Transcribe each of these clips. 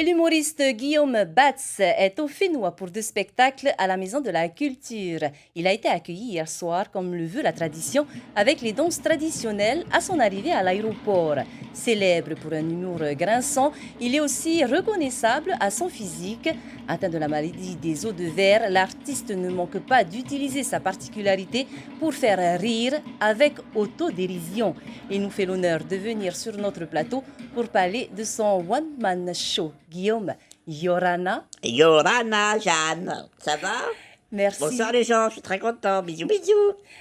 Et l'humoriste Guillaume Batz est au Fénois pour deux spectacles à la Maison de la Culture. Il a été accueilli hier soir, comme le veut la tradition, avec les danses traditionnelles à son arrivée à l'aéroport. Célèbre pour un humour grinçant, il est aussi reconnaissable à son physique. Atteint de la maladie des os de verre, l'artiste ne manque pas d'utiliser sa particularité pour faire rire avec autodérision. Il nous fait l'honneur de venir sur notre plateau pour parler de son one-man show. Guillaume, Yorana. Yorana, Jeanne, ça va? Merci. Bonsoir les gens, je suis très content, bisous bisous.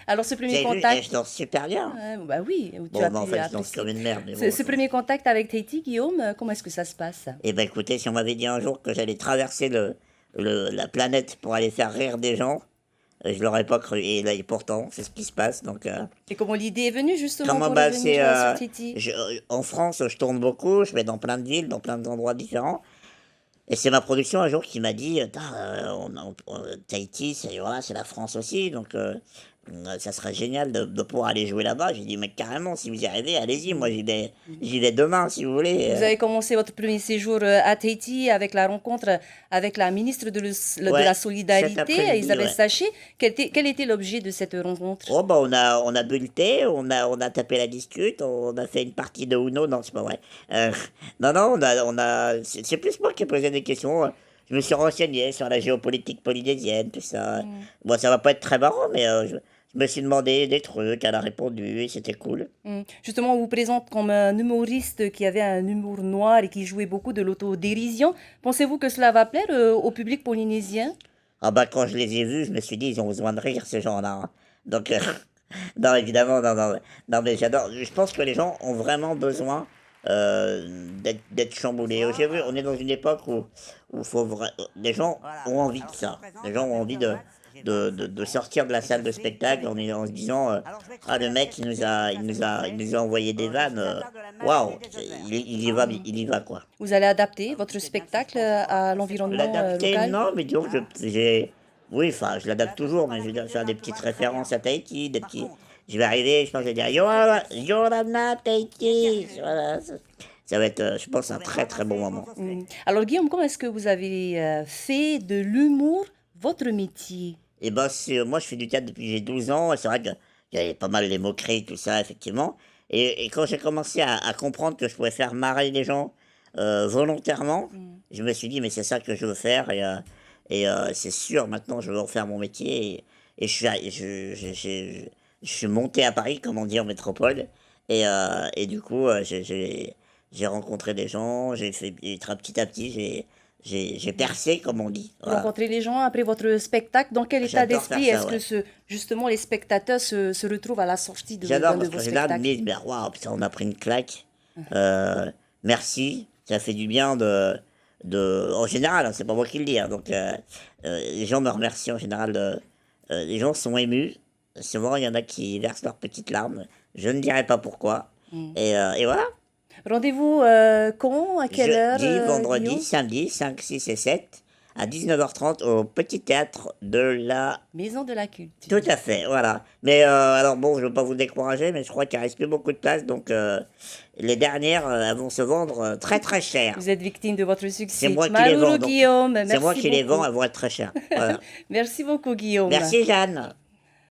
Alors ce premier J'ai vu, contact... je danse super bien. bah oui, tu Bon, as en pu fait, je danse apprécier. comme une merde. Mais Ce, bon, ce premier contact avec Tahiti, Guillaume, comment est-ce que ça se passe? Eh ben écoutez, si on m'avait dit un jour que j'allais traverser la planète pour aller faire rire des gens, je l'aurais pas cru. Et là, et pourtant, c'est ce qui se passe. Donc, Et comment l'idée est venue justement comment pour bah, revenir c'est, sur Tahiti? en France, je tourne beaucoup, je vais dans plein de villes, dans plein d'endroits différents. Et c'est ma production un jour qui m'a dit, Tahiti, voilà, c'est la France aussi, donc ça serait génial de pouvoir aller jouer là-bas. J'ai dit, mais carrément, si vous y arrivez, allez-y, moi j'y vais demain, si vous voulez. Vous avez commencé votre premier séjour à Tahiti avec la rencontre avec la ministre de Ouais, la cet Solidarité, après-midi, Isabelle ouais. Sachet. Quel était l'objet de cette rencontre? Oh bah on a bu le thé, on a tapé la discute, on a fait une partie de Uno, non c'est pas vrai. Non, c'est plus moi qui ai posé des questions. Je me suis renseigné sur la géopolitique polynésienne, tout ça. Bon, ça va pas être très marrant, mais je me suis demandé des trucs, elle a répondu, et c'était cool. Justement, on vous présente comme un humoriste qui avait un humour noir et qui jouait beaucoup de l'autodérision. Pensez-vous que cela va plaire au public polynésien? Ah bah quand je les ai vus, je me suis dit, ils ont besoin de rire ces gens-là, hein. Donc, non évidemment, non mais j'adore. Je pense que les gens ont vraiment besoin d'être chamboulés. J'ai vu, on est dans une époque où les gens ont envie de ça. Les gens ont envie de sortir de la salle de spectacle en se disant ah le mec il nous a envoyé des vannes, waouh, il y va quoi. Vous allez adapter votre spectacle à l'environnement L'adapter, local? non, mais disons que oui, enfin, je l'adapte toujours, mais je vais dire, faire des petites références à Tahiti, des petits. Je vais arriver, je pense que je vais dire Yorana, Tahiti. Voilà, ça va être, je pense, un très très bon moment. Alors Guillaume, comment est-ce que vous avez fait de l'humour votre métier? Et ben, moi, je fais du théâtre depuis que j'ai 12 ans, et c'est vrai qu'il y avait pas mal les moqueries, tout ça, effectivement. Et quand j'ai commencé à comprendre que je pouvais faire marrer les gens volontairement, je me suis dit, mais c'est ça que je veux faire, et c'est sûr, maintenant, je veux refaire mon métier, et je suis monté à Paris, comme on dit en métropole, et du coup, j'ai rencontré des gens, et petit à petit, j'ai percé, comme on dit. Vous Voilà. rencontrez les gens après votre spectacle. Dans quel état J'adore d'esprit faire ça, est-ce que justement les spectateurs se retrouvent à la sortie J'adore d'un de parce vos qu'en général, ils me spectacles? disent, ben, waouh, putain, on a pris une claque. Merci, ça fait du bien en général, hein, c'est pas moi qui le dis, hein, donc les gens me remercient en général. Les gens sont émus. Souvent, il y en a qui versent leurs petites larmes. Je ne dirai pas pourquoi. Et voilà. Rendez-vous quand? À quelle heure, Jeudi, vendredi, Guillaume? samedi, 5, 6 et 7, à 19h30 au Petit Théâtre de la... Maison de la Culture. Tout à fait, voilà. Mais alors bon, je ne veux pas vous décourager, mais je crois qu'il ne reste plus beaucoup de place, donc les dernières elles vont se vendre très très cher. Vous êtes victime de votre succès. C'est moi qui les Malheureux vends, donc Guillaume, c'est moi merci qui les vends, beaucoup. elles vont être très chères. Voilà. Merci beaucoup Guillaume. Merci Jeanne.